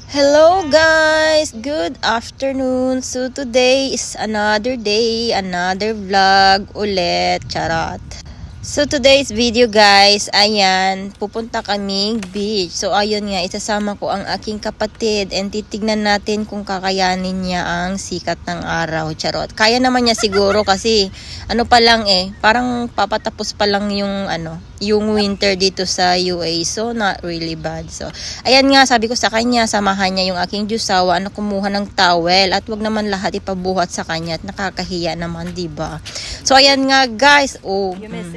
Hello guys! Good afternoon! So today is another day, another vlog ulit. Charot! So today's video guys, ayan, pupunta kaming beach. So ayun nga, isasama ko ang aking kapatid and titignan natin kung kakayanin niya ang sikat ng araw. Charot! Kaya naman niya siguro kasi ano pa lang parang papatapos pa lang yung winter dito sa UA. So not really bad. So ayan nga, sabi ko sa kanya, samahan niya yung aking jusawa na kumuha ng towel at wag naman lahat ipabuhat sa kanya at nakakahiya naman, diba? So ayan nga guys,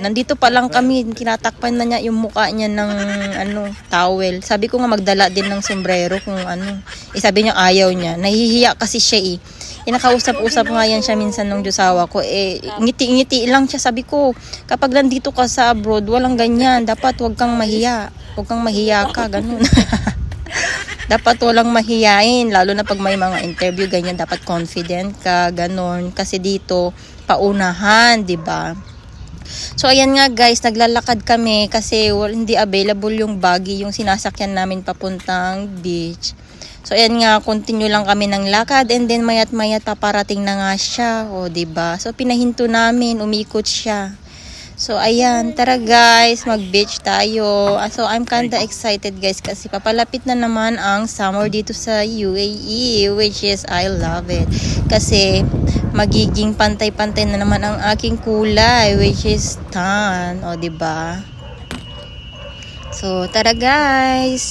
nandito pa lang kami, tinatakpan na niya yung mukha niya ng towel. Sabi ko nga magdala din ng sombrero kung sabi niya ayaw niya. Nahihiya kasi siya Nakausap-usap nga yan siya minsan nung jusawa ko. Ngiti-ngiti lang siya. Sabi ko, kapag nandito ka sa abroad, walang ganyan. Dapat wag kang mahiya. Wag kang mahiya ka, ganun. Dapat walang mahiyain. Lalo na pag may mga interview, ganyan. Dapat confident ka, ganun. Kasi dito, paunahan, diba? So ayan nga guys, naglalakad kami kasi hindi available yung buggy, yung sinasakyan namin papuntang beach. So ayan nga, continue lang kami ng lakad and then mayat-mayat paparating na nga siya, diba? So pinahinto namin, umikot siya. So ayan, tara guys, mag-beach tayo. So I'm kinda excited guys kasi papalapit na naman ang summer dito sa UAE, which is I love it. Kasi magiging pantay-pantay na naman ang aking kulay, which is tan, diba? So tara guys,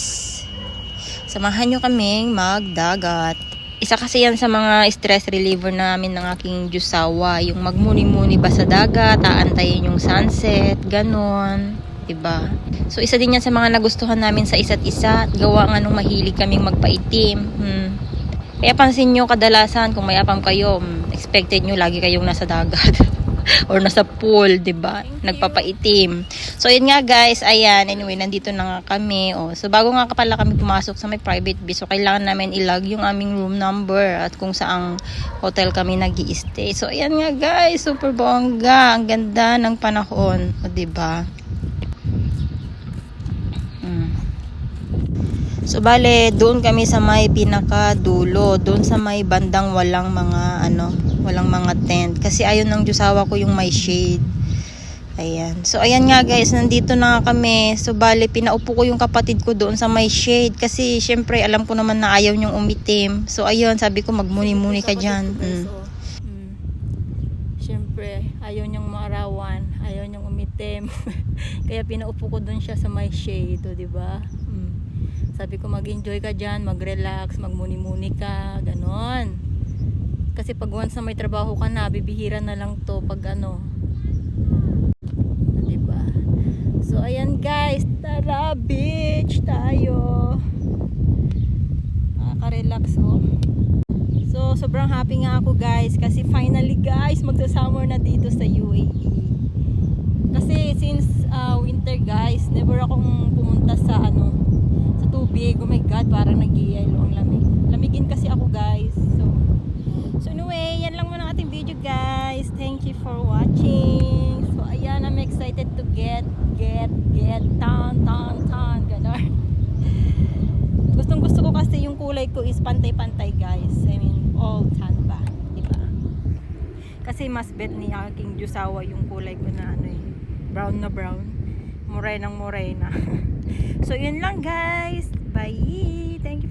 samahan nyo kaming magdagat. Isa kasi yan sa mga stress reliever namin ng aking jusawa. Yung magmuni-muni ba sa dagat, aantayin yung sunset, ganon. Diba? So isa din yan sa mga nagustuhan namin sa isa't isa. At gawa nga nung mahilig kaming magpaitim. Kaya pansin nyo kadalasan kung may apam kayo, expected nyo lagi kayong nasa dagat. Or nasa pool, diba? Nagpapaitim. So, yun nga guys, ayan, anyway, nandito na nga kami. So, bago nga pala kami pumasok sa may private beach, so kailangan namin ilag yung aming room number at kung saang hotel kami nag-i-stay. So, ayan nga guys, super bongga. Ang ganda ng panahon, diba? So bale, doon kami sa may pinakadulo, doon sa may bandang walang mga tent kasi ayon ng jusawa ko yung may shade. Ayan. So ayan nga guys, nandito na kami. So bale, pinaupo ko yung kapatid ko doon sa may shade kasi syempre alam ko naman na ayaw niyong umitim. So ayun, sabi ko magmuni-muni ka diyan. Syempre ayaw niyang maarawan, ayaw niyang umitim. Kaya pinaupo ko doon siya sa may shade, di ba? Sabi ko mag-enjoy ka dyan, mag-relax, magmuni-muni ka, ganon. Kasi pag once na may trabaho ka na, bibihira na lang to pag diba? So ayan guys, tara beach tayo. Nakaka-relax So sobrang happy nga ako guys kasi finally guys, magsa-summer na dito sa UAE. Kasi since winter guys, never akong pumunta sa tubig. Oh my god, parang nag-iilo ang lamig. Lamigin kasi ako guys. So anyway, yan lang muna ang ating video guys. Thank you for watching. So ayan, I'm excited to get tan ganon. Gustong gusto ko kasi yung kulay ko is pantay-pantay guys. I mean, all tan ba? Diba? Kasi mas bet ni aking jusawa yung kulay ko na brown na brown. Morena. So yun lang guys. Bye. Thank you.